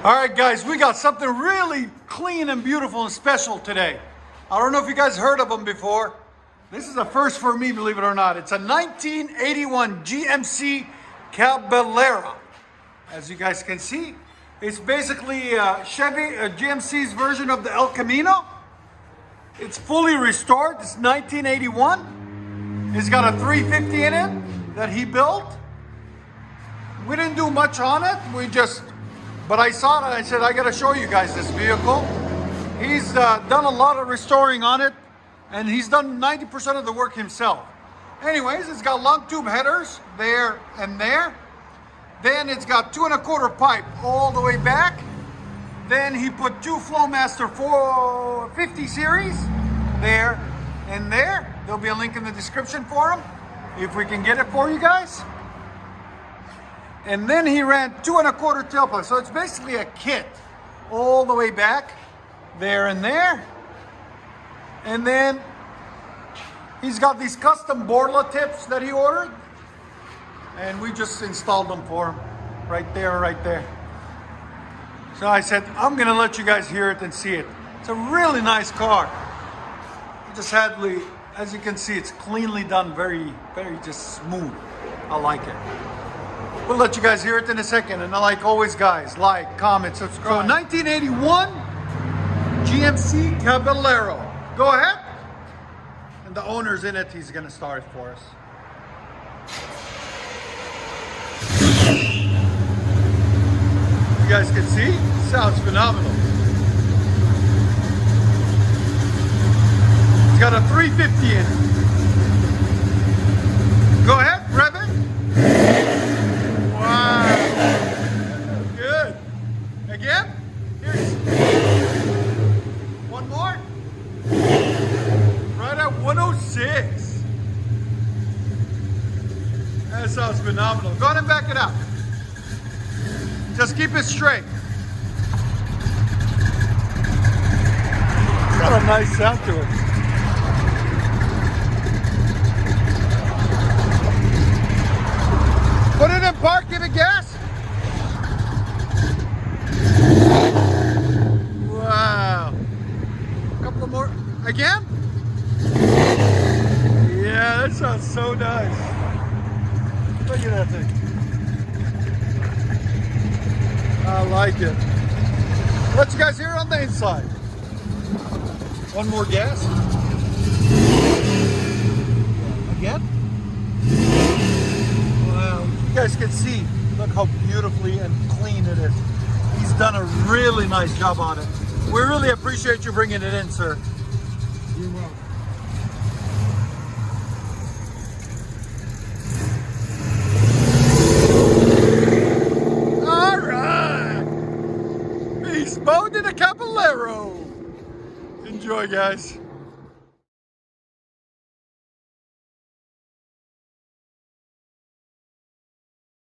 All right, guys, we got something really clean and beautiful and special today. I don't know if you guys heard of them before. This is a first for me, believe it or not. It's a 1981 GMC Caballero. As you guys can see, it's basically GMC's version of the El Camino. It's fully restored. It's 1981. It's got a 350 in it that he built. We didn't do much on it. But I saw it and I said, I gotta show you guys this vehicle. He's done a lot of restoring on it, and he's done 90% of the work himself. Anyways, it's got long tube headers there and there. Then it's got 2 1/4 pipe all the way back. Then he put 2 Flowmaster 450 series there and there. There'll be a link in the description for them, if we can get it for you guys. And then he ran 2 1/4 tailpipe. So it's basically a kit all the way back there and there. And then he's got these custom Borla tips that he ordered. And we just installed them for him right there, right there. So I said, I'm gonna let you guys hear it and see it. It's a really nice car. As you can see, it's cleanly done, very, very just smooth. I like it. We'll let you guys hear it in a second. And like always, guys, like, comment, subscribe. So 1981 GMC Caballero. Go ahead. And the owner's in it. He's going to start it for us. You guys can see, it sounds phenomenal. It's got a 350 in it. Go ahead, rev it. Wow. Good. Again? Here's one more. Right at 106. That sounds phenomenal. Go ahead and back it up. Just keep it straight. Got a nice sound to it. Put it in park, give it gas. Wow. A couple more. Again? Yeah, that sounds so nice. Look at that thing. I like it. Let you guys hear it on the inside. One more gas. Again. Wow. You guys can see, look how beautifully and clean it is. He's done a really nice job on it. We really appreciate you bringing it in, sir. You're welcome. All right. He's Made in a Caballero. Enjoy, guys.